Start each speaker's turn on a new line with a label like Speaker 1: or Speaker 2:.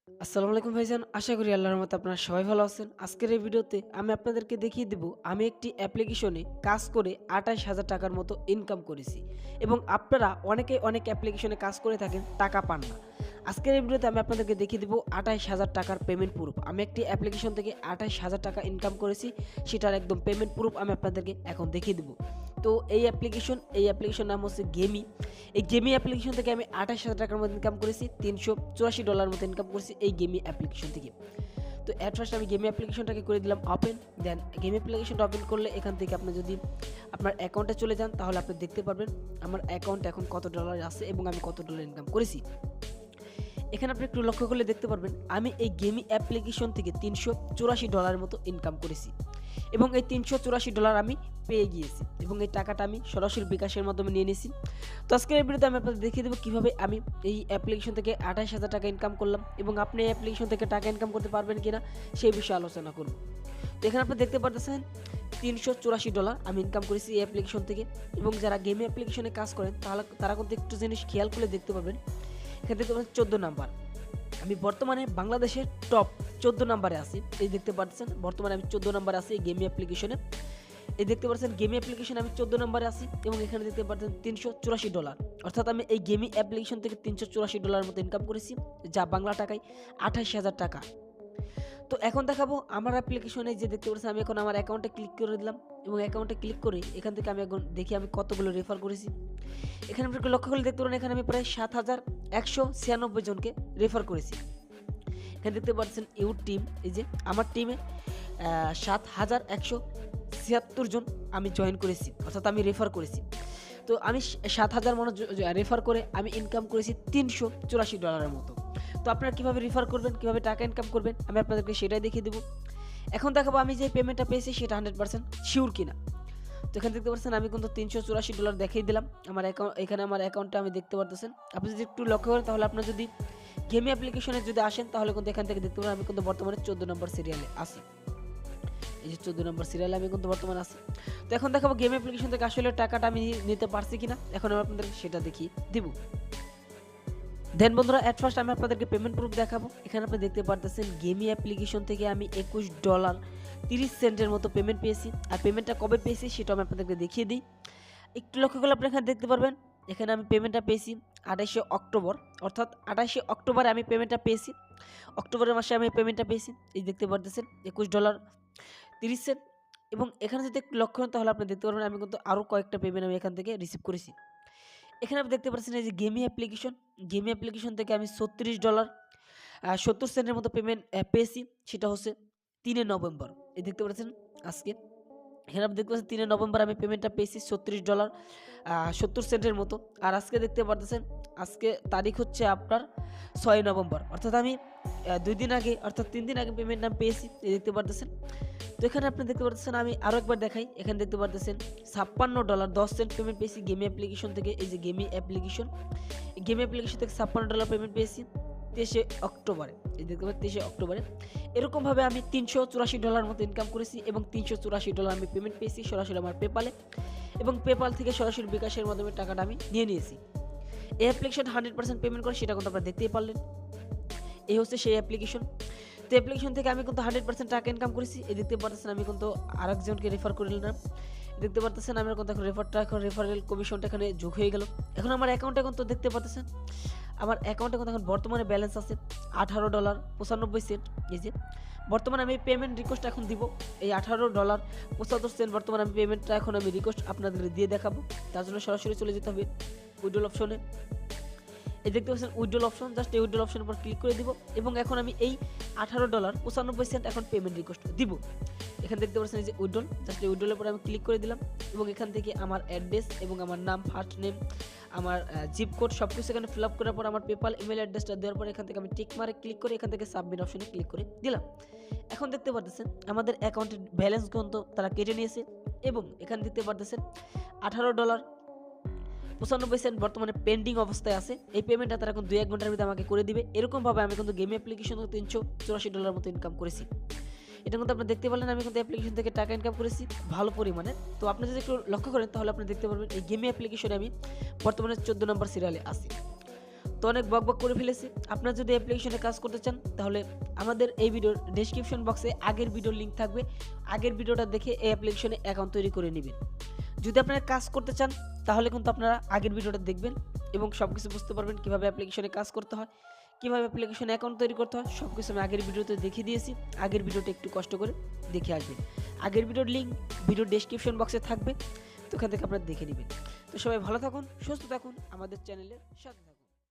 Speaker 1: আসসালামু আলাইকুম ভাইজান। আশা করি আল্লাহর রহমতে আপনারা সবাই ভালো আছেন। আজকের এই ভিডিওতে আমি আপনাদেরকে দেখিয়ে দেব আমি একটি অ্যাপ্লিকেশনে কাজ করে ২৮,০০০ টাকার মতো ইনকাম করেছি এবং আপনারা অনেকেই অনেক অ্যাপ্লিকেশনে কাজ করে থাকেন, টাকা পান না। আজকের এই ভিডিওতে আমি আপনাদেরকে দেখিয়ে দেব ২৮,০০০ টাকার পেমেন্ট প্রুফ। আমি একটি অ্যাপ্লিকেশন থেকে ২৮,০০০ টাকা ইনকাম করেছি, সেটার একদম পেমেন্ট প্রুফ আমি আপনাদেরকে এখন দেখিয়ে দেব। তো এই অ্যাপ্লিকেশন নাম হচ্ছে গেমি। এই গেমি অ্যাপ্লিকেশন থেকে আমি ২৮,০০০ টাকার মতো ইনকাম করেছি, $৩৮৪ মতো ইনকাম করেছি এই গেমি অ্যাপ্লিকেশন থেকে। তো এট ফার্স্ট আমি গেমি অ্যাপ্লিকেশনটাকে করে দিলাম ওপেন। দেন গেমি অ্যাপ্লিকেশনটা ওপেন করলে এখান থেকে আপনি যদি আপনার অ্যাকাউন্টে চলে যান তাহলে আপনি দেখতে পারবেন আমার অ্যাকাউন্টে এখন কত ডলার আছে এবং আমি কত ডলার ইনকাম করেছি। এখানে আপনি একটু লক্ষ্য করলে দেখতে পারবেন আমি এই গেমি অ্যাপ্লিকেশন থেকে $৩৮৪ মতো ইনকাম করেছি এবং এই $৩৮৪ আমি পেয়ে গিয়েছি এবং এই টাকাটা আমি সরাসরি বিকাশের মাধ্যমে নিয়ে নিয়েছি। তো আজকের এই ভিডিওতে আমি আপনাদের দেখিয়ে দেবো কীভাবে আমি এই অ্যাপ্লিকেশন থেকে ২৮,০০০ টাকা ইনকাম করলাম এবং আপনি এই অ্যাপ্লিকেশন থেকে টাকা ইনকাম করতে পারবেন কিনা সেই বিষয়ে আলোচনা করব। তো এখানে আপনি দেখতে পারতেছেন $৩৮৪ আমি ইনকাম করেছি এই অ্যাপ্লিকেশন থেকে এবং যারা গেমি অ্যাপ্লিকেশনে কাজ করেন তারা কিন্তু একটু জিনিস খেয়াল করে দেখতে পারবেন। এখানে দেখতে পাচ্ছেন 14 নাম্বার। আমি বর্তমানে বাংলাদেশের টপ 14 নাম্বারে আছি। এই দেখতে পাচ্ছেন বর্তমানে আমি 14 নাম্বারে আছি এই গেমি অ্যাপ্লিকেশনে। এই দেখতে পাচ্ছেন গেমি অ্যাপ্লিকেশনে আমি 14 নাম্বারে আছি এবং এখানে দেখতে পাচ্ছেন $৩৮৪। অর্থাৎ আমি এই গেমি অ্যাপ্লিকেশন থেকে $৩৮৪ মতো ইনকাম করেছি, যা বাংলা টাকায় ২৮,০০০ টাকা। তো এখন দেখাবো আমার অ্যাপ্লিকেশনে যে দেখতে পাচ্ছেন আমি এখন আমার অ্যাকাউন্টে ক্লিক করে দিলাম এবং অ্যাকাউন্টে ক্লিক করে এখান থেকে আমি এখন দেখি আমি কতগুলো রেফার করেছি। এখানে আপনি একটু লক্ষ্য করলে দেখতে পারেন এখানে আমি প্রায় ৭,১৯৬ জনকে রেফার করেছি। এখানে দেখতে পাচ্ছেন ইউর টিম, এই যে আমার টিমে ৭,১৭৬ জন আমি জয়েন করেছি, অর্থাৎ আমি রেফার করেছি। তো আমি ৭,০০০ মানুষ রেফার করে আমি ইনকাম করেছি $৩৮৪ মতো। তো আপনারা কীভাবে রেফার করবেন, কীভাবে টাকা ইনকাম করবেন আমি আপনাদেরকে সেটাই দেখিয়ে দেবো। এখন দেখাবো আমি যে পেমেন্টটা পেয়েছি সেটা 100% শিওর কিনা। তো এখানে দেখতে পাচ্ছেন আমি কিন্তু $৩৮৪ দেখিয়ে দিলাম আমার এখানে আমার অ্যাকাউন্টে আমি দেখতে পারতেছেন। আপনি যদি একটু লক্ষ্য করেন তাহলে আপনার যদি গেমি অ্যাপ্লিকেশনে যদি আসেন তাহলে কিন্তু এখান থেকে দেখতে পারেন আমি কিন্তু বর্তমানে 14 নম্বর সিরিয়ালে আছি। এই যে 14 নম্বর সিরিয়ালে আমি কিন্তু বর্তমানে আছি। তো এখন দেখাবো গেম অ্যাপ্লিকেশন থেকে আসলে টাকাটা আমি নিতে পারছি কিনা, এখন আমি আপনাদের সেটা দেখিয়ে দিব। দেন বন্ধুরা এট ফার্স্ট আমি আপনাদেরকে পেমেন্ট প্রুফ দেখাবো। এখানে আপনি দেখতে পারতেছেন গেমি অ্যাপ্লিকেশন থেকে আমি $21.30 মতো পেমেন্ট পেয়েছি। আর পেমেন্টটা কবে পেয়েছি সেটা আমি আপনাদেরকে দেখিয়ে দিই। একটু লক্ষ্য করলে আপনি এখানে দেখতে পারবেন এখানে আমি পেমেন্টটা পেয়েছি ২৮শে অক্টোবর, অর্থাৎ ২৮শে অক্টোবরে আমি পেমেন্টটা পেয়েছি। অক্টোবরের মাসে আমি পেমেন্টটা পেয়েছি, এই দেখতে পারতেছেন $21.30 এবং এখানে যদি একটু লক্ষ্য করেন তাহলে আপনি দেখতে পারবেন আমি কিন্তু আরও কয়েকটা পেমেন্ট আমি এখান থেকে রিসিভ করেছি। এখানে আপনি দেখতে পাচ্ছেন এই যে গেমি অ্যাপ্লিকেশন থেকে আমি $36.70 মতো পেমেন্ট পেয়েছি, সেটা হচ্ছে ৩ নভেম্বর। এই দেখতে পাচ্ছেন আজকে এখানে আপনি দেখতে পাচ্ছেন ৩ নভেম্বর আমি পেমেন্টটা পেয়েছি $36.70 মতো। আর আজকে দেখতে পারতেছেন আজকে তারিখ হচ্ছে আপনার ৬ নভেম্বর, অর্থাৎ আমি ২ দিন আগে অর্থাৎ ৩ দিন আগে পেমেন্ট আমি পেয়েছি, এই দেখতে পারতেছেন। তো এখানে আপনি দেখতে পারতেছেন আমি আরও একবার দেখাই, এখানে দেখতে পারতেছেন $56.10 পেমেন্ট পেয়েছি গেমি অ্যাপ্লিকেশন থেকে। এই যে গেমি অ্যাপ্লিকেশন থেকে $56 পেমেন্ট পেয়েছি ২৩শে অক্টোবরে। এই দেখতে পাচ্ছেন ২৩শে অক্টোবরে। এরকমভাবে আমি $৩৮৪ মতো ইনকাম করেছি এবং $৩৮৪ আমি পেমেন্ট পেয়েছি সরাসরি আমার পেপালে এবং পেপাল থেকে সরাসরি বিকাশের মাধ্যমে টাকাটা আমি নিয়ে নিয়েছি। এই অ্যাপ্লিকেশন 100% পেমেন্ট করে সেটা কিন্তু আপনারা দেখতেই পারলেন। এই হচ্ছে সেই অ্যাপ্লিকেশন। তো অ্যাপ্লিকেশন থেকে আমি কিন্তু 100% টাকা ইনকাম করেছি। এই দেখতে পারতেছেন আমি কিন্তু আরেকজনকে রেফার করে নিলাম। দেখতে পারতেছেন আমার কিন্তু এখন রেফারেল কমিশনটা এখানে যোগ হয়ে গেল। এখন আমার অ্যাকাউন্টে কিন্তু দেখতে পারতেছেন আমার অ্যাকাউন্টে কিন্তু এখন বর্তমানে ব্যালেন্স আছে $18.95। এই যে বর্তমানে আমি পেমেন্ট রিকোয়েস্ট এখন দিব। এই $18.75 বর্তমানে আমি পেমেন্টটা এখন আমি রিকোয়েস্ট আপনাদের দিয়ে দেখাবো। তার জন্য সরাসরি চলে যেতে হবে উইথড্রল অপশনে। এই দেখতে পাচ্ছেন উইথড্রল অপশন, জাস্ট এই উইথড্রল অপশনের উপর ক্লিক করে দিব এবং এখন আমি এই $18.95 এখন পেমেন্ট রিকোয়েস্ট দিব। এখানে দেখতে পাচ্ছেন এই যে উইথড্রল, জাস্ট এই উইথড্রলের উপরে আমি ক্লিক করে দিলাম এবং এখান থেকে আমার অ্যাড্রেস এবং আমার নাম, ফার্স্ট নেম, আমার জিপ কোড সব কিছু এখানে ফিল আপ করার পর আমার পেপাল ইমেল অ্যাড্রেসটা দেওয়ার পর এখান থেকে আমি টিক মারে ক্লিক করে এখান থেকে সাবমিট অপশনে ক্লিক করে দিলাম। এখন দেখতে পারতেছেন আমাদের অ্যাকাউন্টের ব্যালেন্স কিন্তু তারা কেটে নিয়েছে এবং এখানে দেখতে পারতেছেন $18.95 বর্তমানে পেন্ডিং অবস্থায় আছে। এই পেমেন্টটা তারা এখন 2-1 ঘন্টার ভিতরে আমাকে করে দিবে। এরকমভাবে আমি কিন্তু গেম অ্যাপ্লিকেশন থেকে $384 মতো ইনকাম করেছি। এটা কিন্তু আপনারা দেখতে পারলেন আমি কিন্তু অ্যাপ্লিকেশন থেকে টাকা ইনকাম করেছি ভালো পরিমাণে। তো আপনি যদি একটু লক্ষ্য করেন তাহলে আপনি দেখতে পারবেন এই গেমি অ্যাপ্লিকেশনে আমি বর্তমানে 14 নম্বর সিরিয়ালে আছি। তো অনেক বকবক করে ফেলেছি। আপনারা যদি অ্যাপ্লিকেশনে কাজ করতে চান তাহলে আমাদের এই ভিডিওর ডেসক্রিপশন বক্সে আগের ভিডিওর লিঙ্ক থাকবে। আগের ভিডিওটা দেখে এই অ্যাপ্লিকেশনে অ্যাকাউন্ট তৈরি করে নেবেন। যদি আপনারা কাজ করতে চান তাহলে কিন্তু আপনারা আগের ভিডিওটা দেখবেন এবং সব কিছু বুঝতে পারবেন কীভাবে অ্যাপ্লিকেশনে কাজ করতে হয়, কীভাবে অ্যাপ্লিকেশনে অ্যাকাউন্ট তৈরি করতে হয়। সব কিছু আমি আগের ভিডিওতে দেখিয়ে দিয়েছি। আগের ভিডিওটা একটু কষ্ট করে দেখে আসবেন। আগের ভিডিওর লিঙ্ক ভিডিওর ডেসক্রিপশন বক্সে থাকবে, তো ওখান থেকে আপনারা দেখে নেবেন। তো সবাই ভালো থাকুন, সুস্থ থাকুন, আমাদের চ্যানেলের সাথে থাকুন।